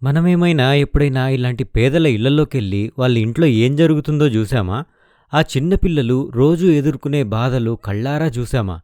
మనమేమైనా ఎప్పుడైనా ఇలాంటి పేదల ఇళ్లలోకెళ్ళి వాళ్ళ ఇంట్లో ఏం జరుగుతుందో చూశామా? ఆ చిన్న పిల్లలు రోజూ ఎదుర్కొనే బాధలు కళ్ళారా చూశామా?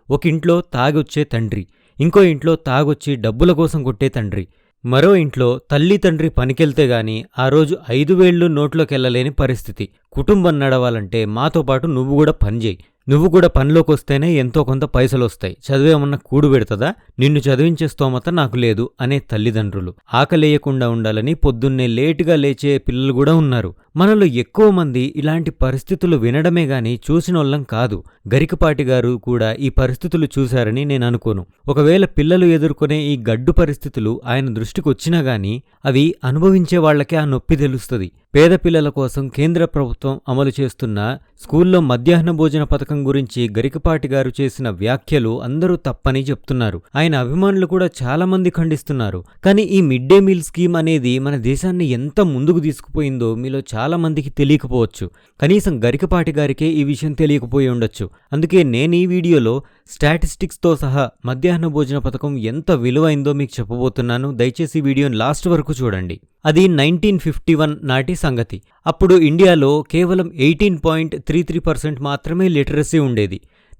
ఒక ఇంట్లో తాగొచ్చే తండ్రి, ఇంకో ఇంట్లో తాగొచ్చి డబ్బుల కోసం కొట్టే తండ్రి, మరో ఇంట్లో తల్లి తండ్రి పనికెళ్తే గాని ఆ రోజు 5 వేళ్ళు నోట్లోకెళ్లలేని పరిస్థితి. కుటుంబం నడవాలంటే మాతో పాటు నువ్వు కూడా పనిచేయి, నువ్వు కూడా పనిలోకొస్తేనే ఎంతో కొంత పైసలొస్తాయి, చదివేమన్నా కూడు పెడతదా, నిన్ను చదివించే స్తోమత నాకు లేదు అనే తల్లిదండ్రులు, ఆకలేయకుండా ఉండాలని పొద్దున్నే లేటుగా లేచే పిల్లలు కూడా ఉన్నారు. మనలో ఎక్కువ మంది ఇలాంటి పరిస్థితులు వినడమే గాని చూసినోళ్ళం కాదు. గరికపాటి గారు కూడా ఈ పరిస్థితులు చూశారని నేను అనుకోను. ఒకవేళ పిల్లలు ఎదుర్కొనే ఈ గడ్డు పరిస్థితులు ఆయన దృష్టికొచ్చినా గాని అవి అనుభవించే వాళ్లకే ఆ నొప్పి తెలుస్తుంది. పేద పిల్లల కోసం కేంద్ర ప్రభుత్వం అమలు చేస్తున్న స్కూల్లో మధ్యాహ్న భోజన పథకం గురించి గరికపాటి గారు చేసిన వ్యాఖ్యలు అందరూ తప్పని చెప్తున్నారు. ఆయన అభిమానులు కూడా చాలా మంది ఖండిస్తున్నారు. కానీ ఈ మిడ్ డే మీల్ స్కీమ్ అనేది మన దేశాన్ని ఎంత ముందుకు తీసుకుపోయిందో మీలో చాలా మందికి తెలియకపోవచ్చు. కనీసం గరికపాటి గారికే ఈ విషయం తెలియకపోయి ఉండొచ్చు. అందుకే నేను ఈ వీడియోలో స్టాటిస్టిక్స్తో సహా మధ్యాహ్న భోజన పథకం ఎంత విలువైందో మీకు చెప్పబోతున్నాను. దయచేసి వీడియోని లాస్ట్ వరకు చూడండి. అది 1951 నాటి సంగతి. అప్పుడు ఇండియాలో కేవలం 18.33% మాత్రమే లిటరసీ ఉండేది.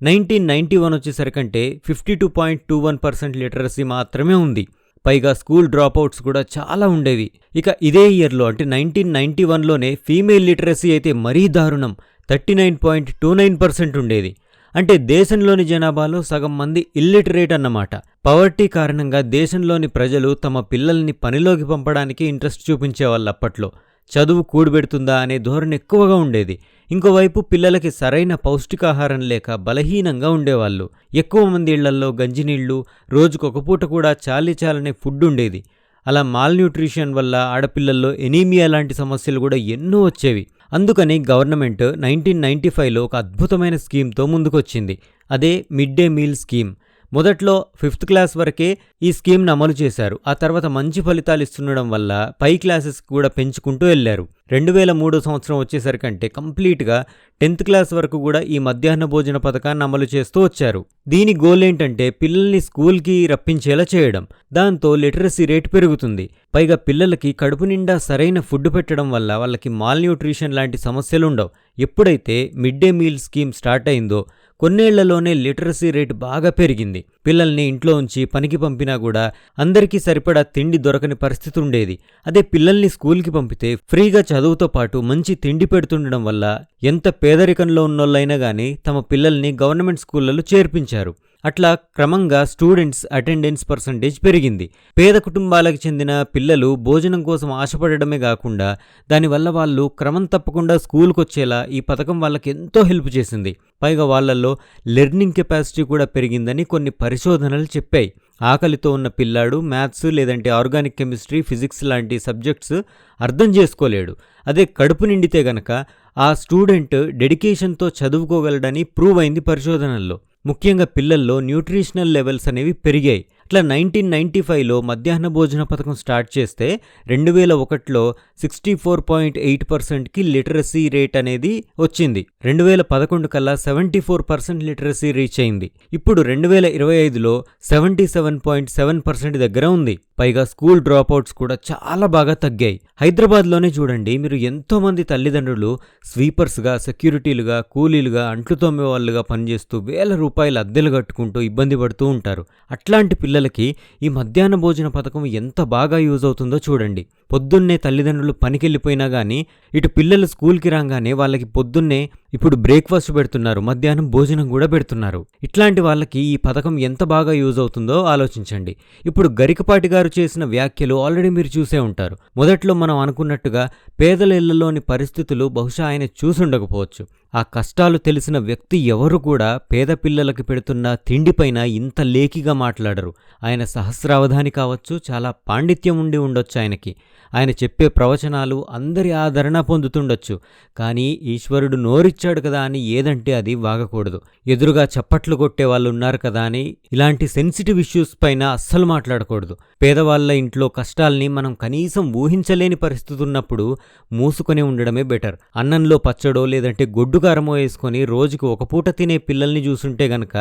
1991 వచ్చేసరికంటే 52.21% లిటరసీ మాత్రమే ఉంది. పైగా స్కూల్ డ్రాపౌట్స్ కూడా చాలా ఉండేవి. ఇక ఇదే ఇయర్లో అంటే 1991లోనే ఫీమేల్ లిటరసీ అయితే మరీ దారుణం, 39.29% ఉండేది. అంటే దేశంలోని జనాభాలో సగం మంది ఇల్లిటరేట్ అన్నమాట. పవర్టీ కారణంగా దేశంలోని ప్రజలు తమ పిల్లల్ని పనిలోకి పంపడానికి ఇంట్రెస్ట్ చూపించేవాళ్ళు. అప్పట్లో చదువు కూడబెడుతుందా అనే ధోరణి ఎక్కువగా ఉండేది. ఇంకోవైపు పిల్లలకి సరైన పౌష్టికాహారం లేక బలహీనంగా ఉండేవాళ్ళు. ఎక్కువ మంది ఇళ్లల్లో గంజినీళ్లు, రోజుకొక పూట కూడా చాలనే ఫుడ్ ఉండేది. అలా మాల్న్యూట్రిషన్ వల్ల ఆడపిల్లల్లో ఎనీమియా లాంటి సమస్యలు కూడా ఎన్నో వచ్చేవి. అందుకని గవర్నమెంట్ 1995లో ఒక అద్భుతమైన స్కీమ్తో ముందుకొచ్చింది. అదే మిడ్ డే మీల్ స్కీమ్. మొదట్లో 5th క్లాస్ వరకే ఈ స్కీమ్ను అమలు చేశారు. ఆ తర్వాత మంచి ఫలితాలు ఇస్తుండడం వల్ల పై క్లాసెస్ కూడా పెంచుకుంటూ వెళ్లారు. 2003 సంవత్సరం వచ్చేసరికంటే కంప్లీట్గా 10th క్లాస్ వరకు కూడా ఈ మధ్యాహ్న భోజన పథకాన్ని అమలు చేస్తూ వచ్చారు. దీని గోల్ ఏంటంటే పిల్లల్ని స్కూల్కి రప్పించేలా చేయడం. దాంతో లిటరసీ రేట్ పెరుగుతుంది. పైగా పిల్లలకి కడుపు నిండా సరైన ఫుడ్ పెట్టడం వల్ల వాళ్ళకి మాల్న్యూట్రిషన్ లాంటి సమస్యలుండవు. ఎప్పుడైతే mid day meal scheme start అయిందో కొన్నేళ్లలోనే లిటరసీ రేట్ బాగా పెరిగింది. పిల్లల్ని ఇంట్లో ఉంచి పనికి పంపినా కూడా అందరికీ సరిపడా తిండి దొరకని పరిస్థితి ఉండేది. అదే పిల్లల్ని స్కూల్కి పంపితే ఫ్రీగా చదువుతో పాటు మంచి తిండి పెడుతుండడం వల్ల ఎంత పేదరికంలో ఉన్నోళ్ళైనా గానీ తమ పిల్లల్ని గవర్నమెంట్ స్కూళ్లలో చేర్పించారు. అట్లా క్రమంగా స్టూడెంట్స్ అటెండెన్స్ పర్సంటేజ్ పెరిగింది. పేద కుటుంబాలకు చెందిన పిల్లలు భోజనం కోసం ఆశపడడమే కాకుండా దానివల్ల వాళ్ళు క్రమం తప్పకుండా స్కూల్కి వచ్చేలా ఈ పథకం వాళ్ళకి ఎంతో హెల్ప్ చేసింది. పైగా వాళ్ళల్లో లెర్నింగ్ కెపాసిటీ కూడా పెరిగిందని కొన్ని పరిశోధనలు చెప్పాయి. ఆకలితో ఉన్న పిల్లాడు మ్యాథ్స్ లేదంటే ఆర్గానిక్ కెమిస్ట్రీ, ఫిజిక్స్ లాంటి సబ్జెక్ట్స్ అర్థం చేసుకోలేడు. అదే కడుపు నిండితే గనక ఆ స్టూడెంట్ డెడికేషన్తో చదువుకోగలడని ప్రూవ్ అయింది పరిశోధనల్లో. ముఖ్యంగా పిల్లల్లో న్యూట్రిషనల్ లెవెల్స్ అనేవి పెరిగాయి. అట్లా 1995లో మధ్యాహ్న భోజన పథకం స్టార్ట్ చేస్తే 2001లో 64.8%కి లిటరసీ రేట్ అనేది వచ్చింది. 2011 కల్లా 74% లిటరసీ రీచ్ అయింది. ఇప్పుడు 2025లో 77.7% దగ్గర ఉంది. పైగా స్కూల్ డ్రాపౌట్స్ కూడా చాలా బాగా తగ్గాయి. హైదరాబాద్లోనే చూడండి, మీరు ఎంతో మంది తల్లిదండ్రులు స్వీపర్స్గా, సెక్యూరిటీలుగా, కూలీలుగా, అంట్లు తోమే వాళ్ళుగా పనిచేస్తూ వేల రూపాయల అద్దెలు కట్టుకుంటూ ఇబ్బంది పడుతూ ఉంటారు. అట్లాంటి పిల్లలకి ఈ మధ్యాహ్న భోజన పథకం ఎంత బాగా యూజ్ అవుతుందో చూడండి. పొద్దున్నే తల్లిదండ్రులు పనికెళ్ళిపోయినా గానీ ఇటు పిల్లలు స్కూల్కి రాగానే వాళ్ళకి పొద్దున్నే ఇప్పుడు బ్రేక్ఫాస్ట్ పెడుతున్నారు, మధ్యాహ్నం భోజనం కూడా పెడుతున్నారు. ఇట్లాంటి వాళ్ళకి ఈ పథకం ఎంత బాగా యూజ్ అవుతుందో ఆలోచించండి. ఇప్పుడు గరికపాటి గారు చేసిన వ్యాఖ్యలు ఆల్రెడీ మీరు చూసే ఉంటారు. మొదట్లో మనం అనుకున్నట్టుగా పేదల ఇళ్లలోని పరిస్థితులు బహుశా ఆయన చూసుండకపోవచ్చు. ఆ కష్టాలు తెలిసిన వ్యక్తి ఎవరు కూడా పేద పిల్లలకి పెడుతున్న తిండిపైన ఇంత లేకిగా మాట్లాడరు. ఆయన సహస్రావధాని కావచ్చు, చాలా పాండిత్యం ఉండి ఉండొచ్చు ఆయనకి. ఆయన చెప్పే ప్రవచనాలు అందరి ఆదరణ పొందుతుండొచ్చు. కానీ ఈశ్వరుడు నోరిచ్చాడు కదా అని ఏదంటే అది వాగకూడదు. ఎదురుగా చప్పట్లు కొట్టే వాళ్ళు ఉన్నారు కదా అని ఇలాంటి సెన్సిటివ్ ఇష్యూస్ పైన అస్సలు మాట్లాడకూడదు. పేదవాళ్ళ ఇంట్లో కష్టాల్ని మనం కనీసం ఊహించలేని పరిస్థితి ఉన్నప్పుడు మూసుకొని ఉండడమే బెటర్. అన్నంలో పచ్చడో లేదంటే గొడ్డు కారమో వేసుకొని రోజుకి ఒక పూట తినే పిల్లల్ని చూసుంటే గనక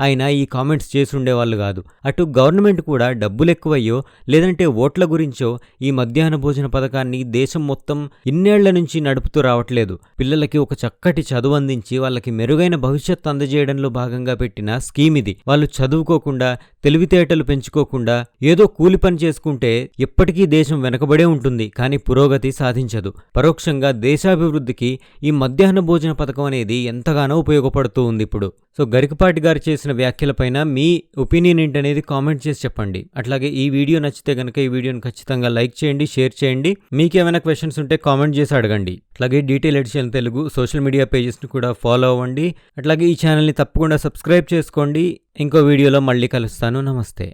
ఆయన ఈ కామెంట్స్ చేసుండేవాళ్ళు కాదు. అటు గవర్నమెంట్ కూడా డబ్బులెక్కువయ్యో లేదంటే ఓట్ల గురించో ఈ మధ్యాహ్న భోజన పథకాన్ని దేశం మొత్తం ఇన్నేళ్ల నుంచి నడుపుతూ రావట్లేదు. పిల్లలకి ఒక చక్కటి చదువు అందించి వాళ్ళకి మెరుగైన భవిష్యత్తు అందజేయడంలో భాగంగా పెట్టిన స్కీమ్ ఇది. వాళ్ళు చదువుకోకుండా తెలివితేటలు పెంచుకోకుండా ఏదో కూలి పని చేసుకుంటే ఎప్పటికీ దేశం వెనకబడే ఉంటుంది, కానీ పురోగతి సాధించదు. పరోక్షంగా దేశాభివృద్ధికి ఈ మధ్యాహ్న భోజన పథకం అనేది ఎంతగానో ఉపయోగపడుతూ ఉంది ఇప్పుడు. సో గరికపాటి గారు చేసిన వ్యాఖ్యలపైన మీ ఒపీనియన్ ఏంటనేది కామెంట్ చేసి చెప్పండి. అట్లాగే ఈ వీడియో నచ్చితే కనుక ఈ వీడియోని ఖచ్చితంగా లైక్ చేయండి, షేర్ చేయండి. మీకేమైనా క్వశ్చన్స్ ఉంటే కామెంట్ చేసి అడగండి. అట్లాగే detail edition Telugu social media పేజెస్ని కూడా ఫాలో అవ్వండి. అట్లాగే ఈ ఛానల్ని తప్పకుండా సబ్స్క్రైబ్ చేసుకోండి. ఇంకో వీడియోలో మళ్ళీ కలుస్తాను. నమస్తే.